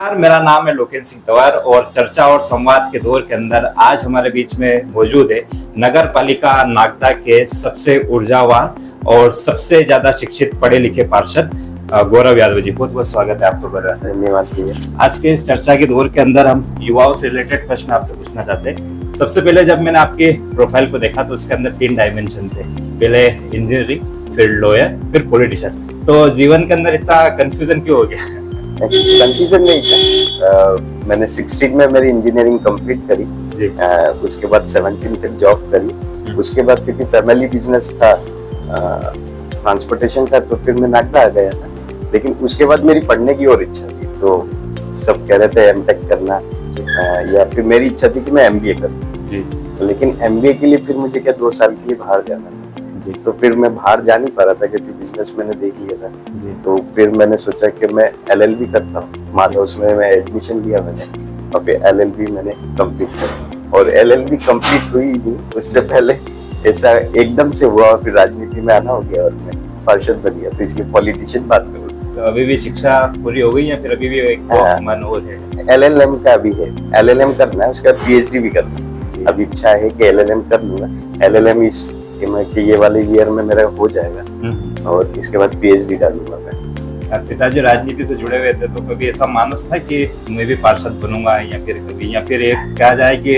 नमस्कार, मेरा नाम है लोकेन सिंह तंवर और चर्चा और संवाद के दौर के अंदर आज हमारे बीच में मौजूद है नगर पालिका नागदा के सबसे ऊर्जावान और सबसे ज्यादा शिक्षित पढ़े लिखे पार्षद गौरव यादव जी। बहुत बहुत स्वागत है आपको गौरव। धन्यवाद भैया। आज के इस चर्चा के दौर के अंदर हम युवाओं से रिलेटेड प्रश्न आपसे पूछना चाहते हैं। सबसे पहले जब मैंने आपके प्रोफाइल को देखा तो उसके अंदर 3 डायमेंशन थे, पहले इंजीनियरिंग, फिर लॉयर, फिर पॉलिटिशियन। तो जीवन के अंदर इतना कंफ्यूजन क्यों हो गया? कंफ्यूजन नहीं था। मैंने 16 में मेरी इंजीनियरिंग कंप्लीट करी। उसके बाद 17 तक जॉब करी। उसके बाद क्योंकि फैमिली बिजनेस था ट्रांसपोर्टेशन का, तो फिर मैं नागदा आ गया था। लेकिन उसके बाद मेरी पढ़ने की और इच्छा थी, तो सब कह रहे थे एमटेक करना, या फिर मेरी इच्छा थी कि मैं एमबीए करूं। लेकिन एमबीए के लिए फिर मुझे क्या 2 साल के लिए बाहर जाना था। तो फिर मैं बाहर जा नहीं पा रहा था क्योंकि बिजनेस मैंने देख लिया था। तो फिर मैंने सोचा कि मैं एलएलबी करता हूँ। माधव में मैं एडमिशन लिया मैंने, और फिर एलएलबी मैंने कंप्लीट कर, और एलएलबी कंप्लीट हुई नहीं, उससे पहले ऐसा एकदम से हुआ और फिर राजनीति में आना हो गया और मैं पार्षद बन गया। तो इसलिए पॉलिटिशियन बात करूँ। तो अभी भी शिक्षा पूरी हो गई या फिर अभी भी एक मन और है? एलएलएम का अभी है, एलएलएम करना है, उसका पीएचडी भी करना है। अभी इच्छा है कि एलएलएम कर लूंगा। एलएलएम कि ये वाले ईयर में मेरा हो जाएगा और इसके बाद पीएचडी डालूंगा मैं। पिताजी राजनीति से जुड़े हुए थे, तो कभी ऐसा मानस था कि मैं भी पार्षद बनूंगा, या फिर एक कहा जाए कि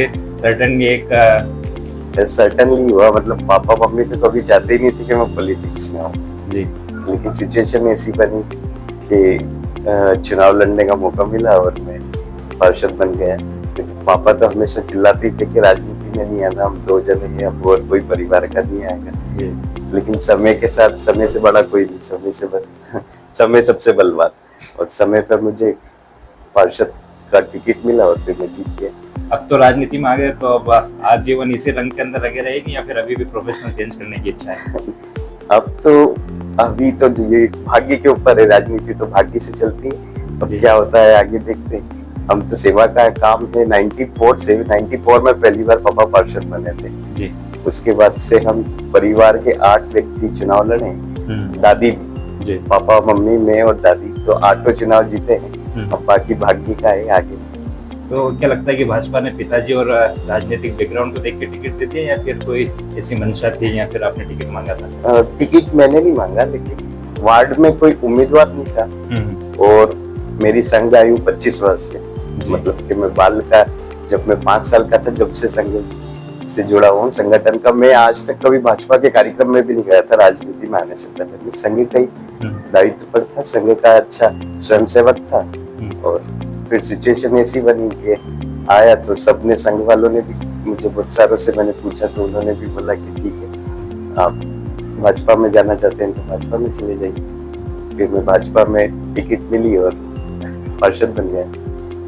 सर्टेनली हुआ। मतलब पापा मम्मी तो कभी चाहते ही नहीं थे कि मैं पॉलिटिक्स में आऊँ जी, लेकिन सिचुएशन ऐसी बनी कि चुनाव लड़ने का मौका मिला और मैं पार्षद बन गया। पापा तो हमेशा चिल्लाते थे कि राजनीति में नहीं आना, हम 2 जने हैं, अब और कोई परिवार का नहीं आएगा। लेकिन समय के साथ समय से बड़ा कोई नहीं, समय सबसे बलवान, और समय पर मुझे पार्षद का टिकट मिला और फिर मैं जीत गया। अब तो राजनीति में आ गए, तो अब आजीवन इसी रंग के अंदर लगे रहेगी या फिर अभी भी प्रोफेशनल चेंज करने की इच्छा है? अभी तो ये भाग्य के ऊपर है। राजनीति तो भाग्य से चलती है, अब क्या होता है आगे देखते हैं। हम तो सेवा का काम है। 94 में पहली बार पापा पार्षद बने थे जी। उसके बाद से हम परिवार के 8 व्यक्ति चुनाव लड़े, दादी जी, पापा मम्मी मैं और दादी, तो 8 चुनाव जीते हैं। अब बाकी भाग्य का है आगे। तो क्या लगता है कि भाजपा ने पिताजी और राजनीतिक बैकग्राउंड को देख के टिकट दे दिया, या फिर कोई ऐसी मंशा थी, या फिर आपने टिकट मांगा था? टिकट मैंने नहीं मांगा, लेकिन वार्ड में कोई उम्मीदवार नहीं था और मेरी संघ आयु 25 वर्ष है। मतलब कि मैं जब मैं 5 साल का था, जब से संघ से जुड़ा हूँ संगठन का। मैं आज तक कभी भाजपा के कार्यक्रम में भी नहीं गया था राजनीति में आने से पहले। मैं संघ का ही दायित्व पर था, संघ का अच्छा स्वयंसेवक था। और फिर सिचुएशन ऐसी बनी कि आया तो सबने, संघ वालों ने भी मुझे बहुत सारों से मैंने पूछा, तो उन्होंने भी बोला कि ठीक है, आप भाजपा में जाना चाहते हैं तो भाजपा में चले जाइए। फिर मैं भाजपा में टिकट मिली और पार्षद बन गया।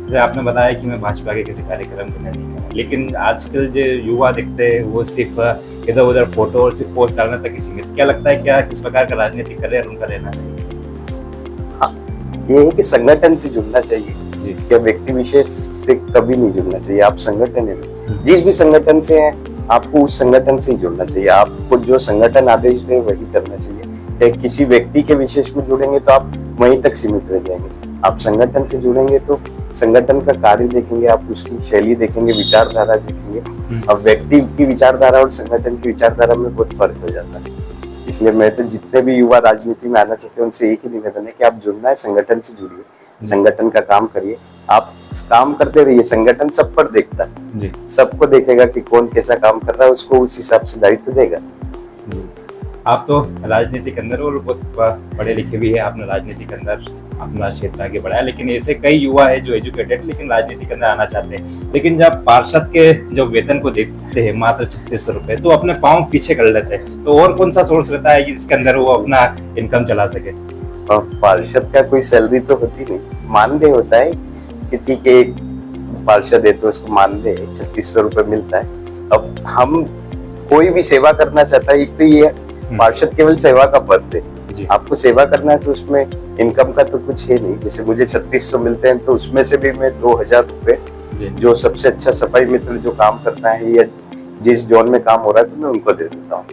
जैसे आपने बताया कि मैं भाजपा के किसी कार्यक्रम में नहीं गया, लेकिन आजकल जो युवा दिखते हैं वो सिर्फ इधर उधर फोटो और सिर्फ पोस्ट डालने तक ही सीमित। क्या लगता है, क्या किस प्रकार का राजनीतिक करियर उनका रहना चाहिए? हाँ, ये है कि संगठन से जुड़ना चाहिए जी। क्या व्यक्ति विशेष से कभी नहीं जुड़ना चाहिए। आप संगठन है, जिस भी संगठन से हैं, आपको उस संगठन से ही जुड़ना चाहिए। आपको जो संगठन आदेश दे वही करना चाहिए। किसी व्यक्ति के विशेष में जुड़ेंगे तो आप वहीं तक सीमित रह जाएंगे। आप संगठन से जुड़ेंगे तो संगठन का कार्य देखेंगे, आप उसकी शैली देखेंगे, विचारधारा देखेंगे। अब व्यक्ति की विचारधारा और संगठन की विचारधारा में बहुत फर्क हो जाता है। इसलिए मैं तो जितने भी युवा राजनीति में आना चाहते हैं उनसे एक ही निवेदन है कि आप जुड़ना है, संगठन से जुड़िए, संगठन का काम करिए। आप काम करते रहिए, संगठन सब पर देखता है, सबको देखेगा कि कौन कैसा काम कर रहा है, उसको उस हिसाब से दायित्व देगा। आप तो राजनीति के अंदर और बहुत पढ़े लिखे भी है, आपने राजनीति के अंदर अपना क्षेत्र आगे बढ़ाया, लेकिन ऐसे कई युवा है जो एजुकेटेड लेकिन राजनीति के अंदर आना चाहते हैं, लेकिन जब पार्षद के जो वेतन को देखते हैं मात्र 3600 रुपए, तो अपने पाँव पीछे कर लेते हैं। तो और कौन सा सोर्स रहता है कि जिसके अंदर वो अपना इनकम चला सके? पार्षद का कोई सैलरी तो होती नहीं, मानदेय होता है कि ठीक है एक पार्षद है तो उसको मानदेय 3600 रुपए मिलता है। अब हम कोई भी सेवा करना चाहता है, एक तो ये पार्षद केवल सेवा का पद है, आपको सेवा करना है तो उसमें इनकम का तो कुछ है नहीं। जैसे मुझे 3600 मिलते हैं तो उसमें से भी मैं 2000 रुपए जो सबसे अच्छा सफाई मित्र जो काम करता है या जिस जोन में काम हो रहा है तो मैं उनको दे देता हूँ।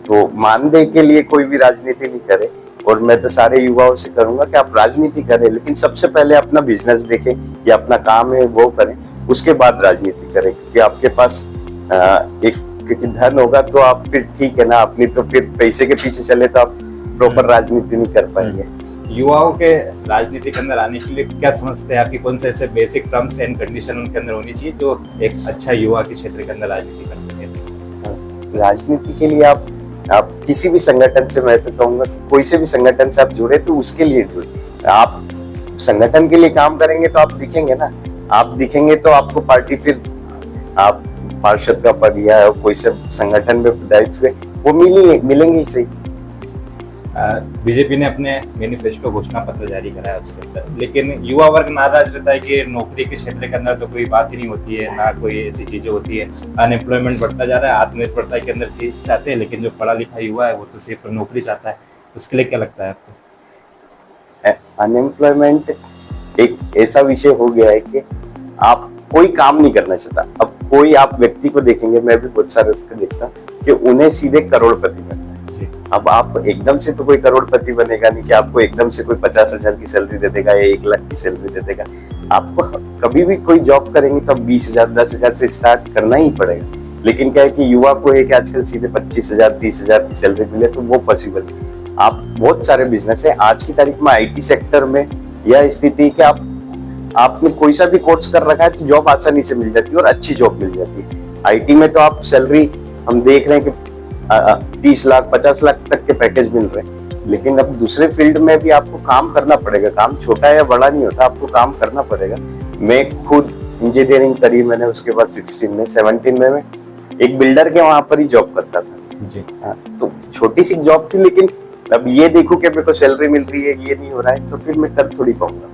तो मानदेय के लिए कोई भी राजनीति नहीं करे। और मैं तो सारे युवाओं से करूंगा कि आप राजनीति करें, लेकिन सबसे पहले अपना बिजनेस देखें या अपना काम है वो करें, उसके बाद राजनीति करें। क्योंकि आपके पास क्योंकि धन होगा तो आप फिर ठीक है ना, अपनी तो फिर पैसे के पीछे चले तो आप प्रॉपर राजनीति नहीं कर पाएंगे। युवाओं के राजनीति के अंदर आने के लिए क्या समझते हैं आपकी, कौन से ऐसे बेसिक टर्म्स एंड कंडीशन उनके अंदर होनी चाहिए जो एक अच्छा युवा के क्षेत्र के अंदर राजनीति कर सके? राजनीति के लिए आप किसी भी संगठन से, मैं तो कहूंगा कि कोई से भी संगठन से आप जुड़े तो उसके लिए जुड़े। आप संगठन के लिए काम करेंगे तो आप दिखेंगे ना, आप दिखेंगे तो आपको पार्टी फिर आप पार्षद का पद या कोई से संगठन में दायित्व हुए वो मिलेंगे ही सही। बीजेपी ने अपने मैनिफेस्टो घोषणा पत्र जारी करा है उसके अंदर, लेकिन युवा वर्ग नाराज रहता है कि नौकरी के क्षेत्र के अंदर तो कोई बात ही नहीं होती है, ना कोई ऐसी चीजें होती है, अनएम्प्लॉयमेंट बढ़ता जा रहा है, आत्मनिर्भरता के अंदर चीज चाहते हैं, लेकिन जो पढ़ा लिखा युवा है वो तो सिर्फ नौकरी चाहता है। उसके लिए क्या लगता है आपको? अनएम्प्लॉयमेंट एक ऐसा विषय हो गया है कि आप कोई काम नहीं करना चाहता। अब कोई आप व्यक्ति को देखेंगे, मैं भी बहुत सारे को देखता हूँ कि उन्हें सीधे करोड़पति बनना है। अब आप एकदम से तो कोई करोड़पति बनेगा नहीं कि आपको एकदम से कोई 50,000 की सैलरी दे देगा या 1 लाख की सैलरी दे देगा। आपको कभी भी कोई जॉब करेंगे तो 20,000 10,000 से स्टार्ट करना ही पड़ेगा। लेकिन क्या है कि युवा को है कि आजकल सीधे 25,000 30,000 की सैलरी मिले तो वो पॉसिबल है। आप बहुत सारे बिजनेस है आज की तारीख में IT सेक्टर में यह स्थिति कि आपने कोई सा भी कोर्स कर रखा है तो जॉब आसानी से मिल जाती है और अच्छी जॉब मिल जाती है। IT में तो आप सैलरी हम देख रहे हैं कि 30 लाख 50 लाख तक के पैकेज मिल रहे हैं। लेकिन अब दूसरे फील्ड में भी आपको काम करना पड़ेगा। काम छोटा या बड़ा नहीं होता, आपको काम करना पड़ेगा। मैं खुद इंजीनियरिंग करी मैंने, उसके बाद 17 में मैं एक बिल्डर के वहां पर ही जॉब करता था जी। तो छोटी सी जॉब थी, लेकिन अब ये देखो कि मेरे को सैलरी मिल रही है, ये नहीं हो रहा है तो फिर मैं कर थोड़ी पाऊंगा।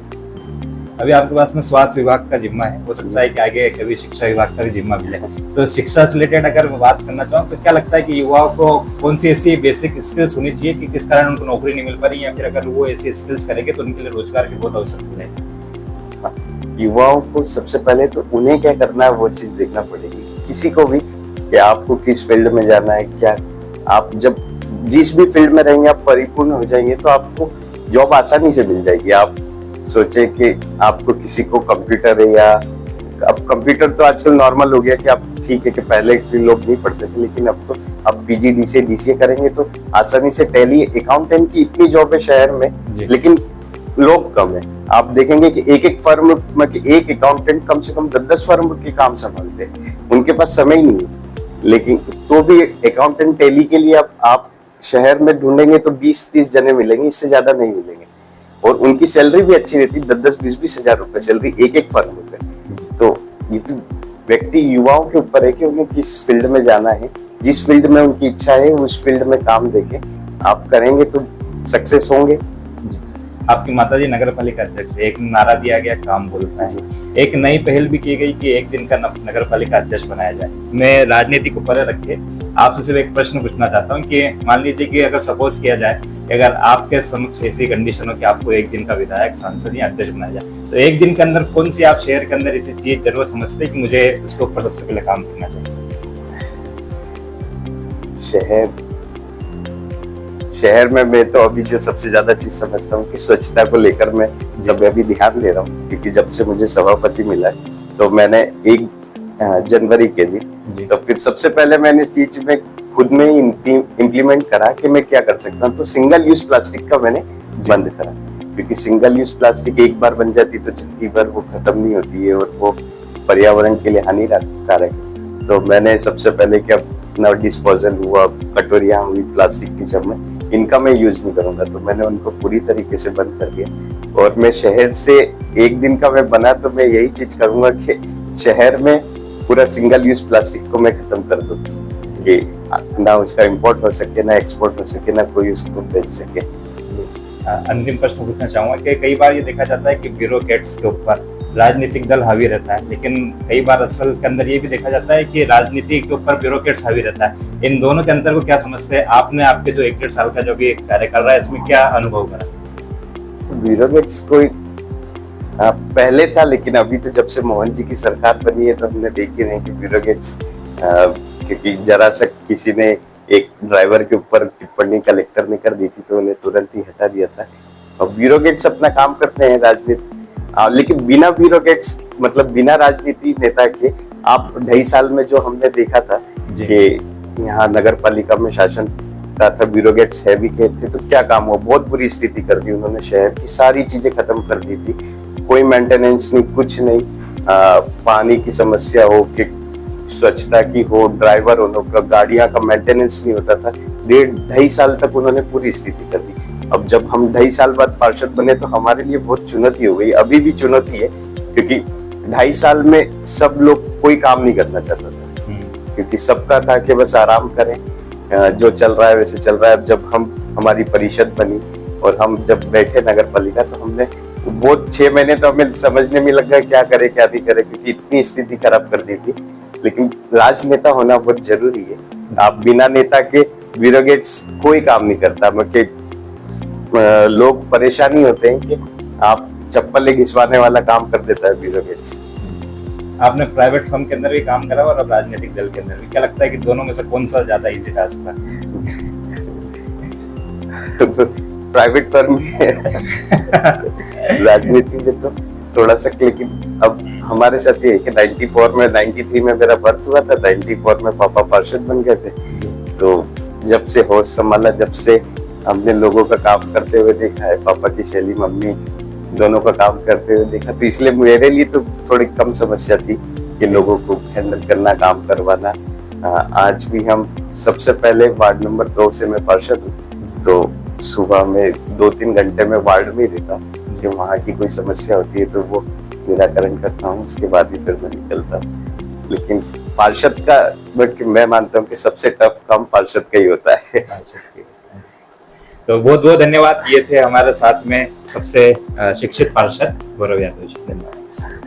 अभी आपके पास में स्वास्थ्य विभाग का जिम्मा है, हो सकता है कि आगे कभी शिक्षा विभाग का भी जिम्मा मिले। तो शिक्षा से रिलेटेड अगर मैं बात करना चाहूँ तो क्या लगता है कि युवाओं को कौन सी ऐसी बेसिक स्किल्स होनी चाहिए कि किस कारण उनको नौकरी नहीं मिल पा रही, या फिर अगर वो ऐसी स्किल्स करेंगे तो उनके लिए रोजगार के बहुत अवसर मिलेंगे? युवाओं को सबसे पहले तो उन्हें क्या करना है वो चीज देखना पड़ेगी, किसी को भी, कि आपको किस फील्ड में जाना है। क्या आप जब जिस भी फील्ड में रहेंगे आप परिपूर्ण हो जाएंगे तो आपको जॉब आसानी से मिल जाएगी। आप सोचे कि आपको किसी को कंप्यूटर है, या अब कंप्यूटर तो आजकल नॉर्मल हो गया कि आप ठीक है कि पहले लोग नहीं पढ़ते थे, लेकिन अब तो आप PG DCA करेंगे तो आसानी से टैली अकाउंटेंट की इतनी जॉब है शहर में, लेकिन लोग कम है। आप देखेंगे कि एक फर्म में एक अकाउंटेंट कम से कम 10 फर्म के काम संभालते हैं, उनके पास समय ही नहीं है। लेकिन तो भी अकाउंटेंट टैली के लिए आप शहर में ढूंढेंगे तो 20-30 जने मिलेंगे, इससे ज्यादा नहीं मिलेंगे। और उनकी सैलरी भी अच्छी रहती है, 10-20 हजार रुपए सैलरी एक फर्म पे। तो ये तो व्यक्ति युवाओं के ऊपर है कि उन्हें किस फील्ड में जाना है, जिस फील्ड में उनकी इच्छा है उस फील्ड में काम देखें। आप करेंगे तो सक्सेस होंगे। आपकी माताजी नगर पालिका अध्यक्ष, एक नारा दिया गया काम बोलता है, एक नई पहल भी की गई कि एक दिन का नगर पालिका अध्यक्ष बनाया जाए। मैं राजनीति को परे रखे आपसे सिर्फ एक प्रश्न पूछना चाहता हूँ कि मान लीजिए कि अगर सपोज किया जाए अगर आपके समक्ष ऐसी कंडीशन हो कि आपको एक दिन का विधायक सांसद या अध्यक्ष बनाया जाए, तो एक दिन के अंदर कौन सी आप शहर के अंदर ऐसी चीज जरूर समझते कि मुझे इसके ऊपर सबसे पहले काम करना चाहिए? शहर में मैं तो अभी जो सबसे ज्यादा चीज समझता हूँ कि स्वच्छता को लेकर मैं सब अभी ध्यान दे रहा हूँ। क्योंकि जब से मुझे सभापति मिला है तो मैंने 1 जनवरी के दिन तो फिर सबसे पहले मैंने इस चीज में खुद में ही इम्प्लीमेंट करा कि मैं क्या कर सकता हूँ। तो सिंगल यूज प्लास्टिक का मैंने बंद करा, क्योंकि सिंगल यूज प्लास्टिक एक बार बन जाती तो जिंदगी भर वो खत्म नहीं होती है और वो पर्यावरण के लिए हानिकारक है। तो मैंने सबसे पहले क्या अपना डिस्पोजल हुआ, कटोरियां हुई प्लास्टिक की, जब मैं इनका मैं यूज नहीं करूंगा तो मैंने उनको पूरी तरीके से बंद कर दिया। और मैं शहर से एक दिन का मैं बना तो मैं यही चीज करूंगा कि शहर में पूरा सिंगल यूज प्लास्टिक को मैं खत्म कर दूं कि ना उसका इंपोर्ट हो सके, ना एक्सपोर्ट हो सके, ना कोई उसको बेच सके। अंतिम प्रश्न पूछना चाहूंगा कि कई बार ये देखा जाता है कि ब्यूरोक्रेट्स के ऊपर राजनीतिक दल हावी रहता है, लेकिन कई बार असल के अंदर ये भी देखा जाता है कि राजनीति के ऊपर ब्यूरोक्रेट्स हावी रहता है। इन दोनों के अंतर को क्या समझते हैं आपने? आपके जो 1-1.5 साल का जो भी कार्य कर रहा है इसमें क्या अनुभव करा? ब्यूरोक्रेट्स कोई पहले था, लेकिन अभी तो जब से मोहन जी की सरकार बनी है तो हमने देखी नहीं कि ब्यूरोक्रेट्स क्योंकि जरा सा किसी ने एक ड्राइवर के ऊपर टिप्पणी कलेक्टर ने कर दी थी तो उन्हें तुरंत ही हटा दिया था। और ब्यूरोक्रेट्स अपना काम करते हैं राजनीति, लेकिन बिना ब्यूरोक्रेट्स मतलब बिना राजनीति नेता के आप 2.5 साल में जो हमने देखा था जी। कि यहाँ नगर पालिका में शासन का था, ब्यूरोक्रेट्स हैवी थे, तो क्या काम हुआ, बहुत बुरी स्थिति कर दी उन्होंने, शहर की सारी चीजें खत्म कर दी थी, कोई मेंटेनेंस नहीं, कुछ नहीं। पानी की समस्या हो कि स्वच्छता की हो, ड्राइवर हो, गाड़ियां का मेंटेनेंस नहीं होता था। 1.5 साल तक उन्होंने पूरी स्थिति कर दी। अब जब हम 2.5 साल बाद पार्षद बने तो हमारे लिए बहुत चुनौती हो गई, अभी भी चुनौती है, क्योंकि 2.5 साल में सब लोग कोई काम नहीं करना चाहता था, क्योंकि सबका था कि बस आराम करें, जो चल रहा है वैसे चल रहा है। अब जब हमारी परिषद बनी और हम जब बैठे नगर पालिका तो हमने वो 6 महीने तो हमें समझने में लग गया क्या करे क्या नहीं करे, क्योंकि इतनी स्थिति खराब कर दी थी। लेकिन राजनेता होना बहुत जरूरी है। आप बिना नेता के ब्यूरोक्रेट्स कोई काम नहीं करता। लोग परेशानी होते हैं कि आप चप्पल घिसवाने वाला काम कर देता है ब्यूरोक्रेट्स। आपने प्राइवेट फर्म के अंदर भी काम करा और अब राजनीतिक दल के अंदर भी, क्या लगता है कि दोनों में से कौन सा ज्यादा इजी टास्क था? प्राइवेट फर्म राजनीति में तो थोड़ा सा, लेकिन अब हमारे साथ ये है कि 93 में मेरा बर्थ हुआ था, 94 में पापा पार्षद बन गए थे। तो जब से होश संभाला, जब से हमने लोगों का काम करते हुए देखा है, पापा की शैली मम्मी दोनों का काम करते हुए देखा, तो इसलिए मेरे लिए तो थोड़ी कम समस्या थी कि लोगों को हैंडल करना, काम करवाना। आज भी हम सबसे पहले वार्ड नंबर 2 से मैं पार्षद हूँ, तो सुबह में 2-3 घंटे में वार्ड में रहता हूँ कि वहाँ की कोई समस्या होती है तो वो निराकरण करता हूँ, उसके बाद ही फिर मैं निकलता हूँ। लेकिन पार्षद का मैं मानता हूँ कि सबसे टफ काम पार्षद का ही होता है। तो बहुत बहुत धन्यवाद। ये थे हमारे साथ में सबसे शिक्षित पार्षद गौरव यादव जी। धन्यवाद।